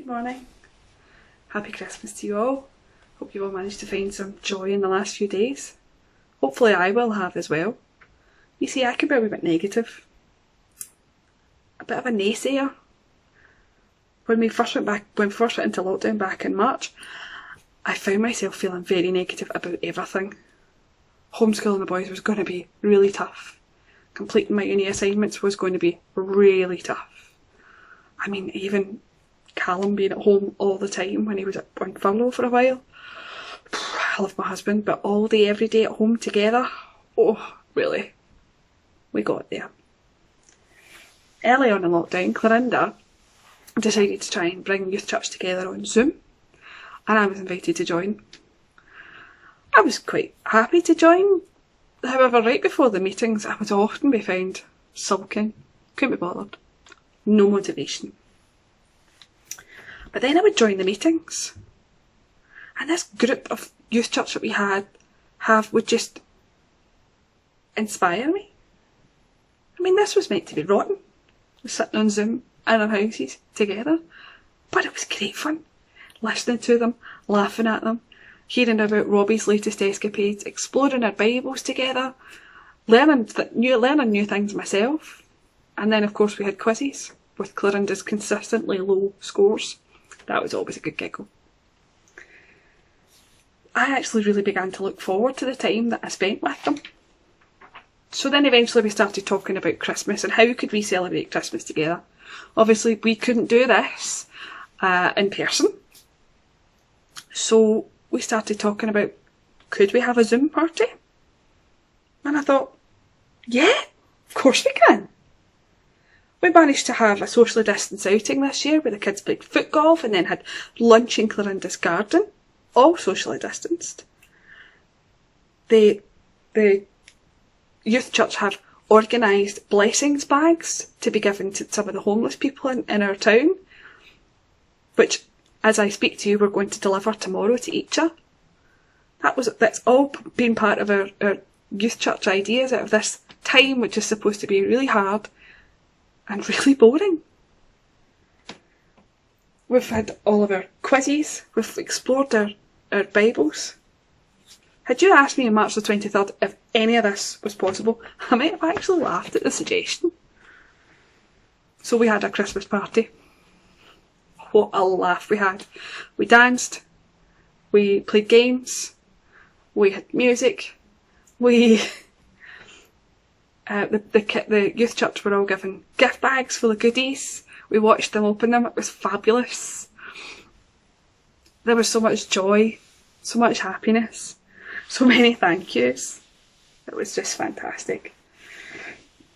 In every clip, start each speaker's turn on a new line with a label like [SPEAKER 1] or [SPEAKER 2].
[SPEAKER 1] morning. Happy Christmas to you all. Hope you've all managed to find some joy in the last few days. Hopefully I will have as well. You see, I can be a wee bit negative. A bit of a naysayer. When we first went into lockdown back in March, I found myself feeling very negative about everything. Homeschooling the boys was going to be really tough. Completing my uni assignments was going to be really tough. I mean, even Callum being at home all the time when he was on furlough for a while. I love my husband, but all day, every day at home together, oh, really, we got there. Early on in lockdown, Clarinda decided to try and bring youth church together on Zoom, and I was invited to join. I was quite happy to join, however, right before the meetings, I would often be found sulking, couldn't be bothered, no motivation. But then I would join the meetings, and this group of youth church that we would just inspire me. I mean, this was meant to be rotten. We're sitting on Zoom in our houses together, but it was great fun. Listening to them, laughing at them, hearing about Robbie's latest escapades, exploring our Bibles together, learning new things myself, and then of course we had quizzes with Clarinda's consistently low scores. That was always a good giggle. I actually really began to look forward to the time that I spent with them. So then eventually we started talking about Christmas and how could we celebrate Christmas together. Obviously we couldn't do this in person. So we started talking about, could we have a Zoom party? And I thought, yeah, of course we can. We managed to have a socially distanced outing this year where the kids played foot golf and then had lunch in Clarinda's garden, all socially distanced. The youth church have organised blessings bags to be given to some of the homeless people in our town, which, as I speak to you, we're going to deliver tomorrow to each other. That's all been part of our youth church ideas out of this time, which is supposed to be really hard and really boring. We've had all of our quizzes, we've explored our Bibles. Had you asked me on March the 23rd if any of this was possible, I might have actually laughed at the suggestion. So we had a Christmas party. What a laugh we had. We danced, we played games, we had music, the youth church were all given gift bags full of goodies. We watched them open them. It was fabulous. There was so much joy, so much happiness, so many thank yous. It was just fantastic.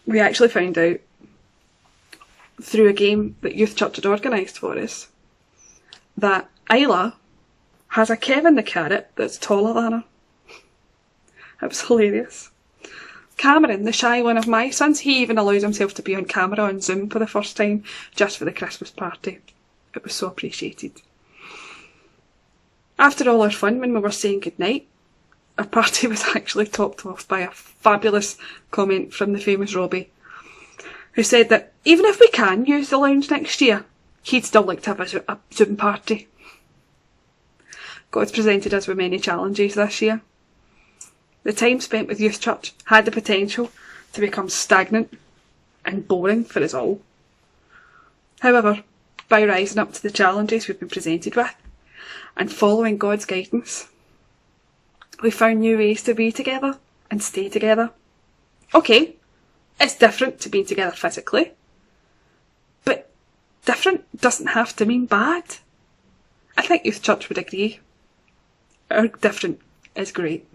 [SPEAKER 1] We actually found out through a game that youth church had organised for us that Isla has a Kevin the Carrot that's taller than her. It was hilarious. Cameron, the shy one of my sons, he even allowed himself to be on camera on Zoom for the first time, just for the Christmas party. It was so appreciated. After all our fun, when we were saying goodnight, our party was actually topped off by a fabulous comment from the famous Robbie, who said that even if we can use the lounge next year, he'd still like to have a Zoom party. God's presented us with many challenges this year. The time spent with youth church had the potential to become stagnant and boring for us all. However, by rising up to the challenges we've been presented with and following God's guidance, we found new ways to be together and stay together. Okay, it's different to being together physically, but different doesn't have to mean bad. I think youth church would agree. Our different is great.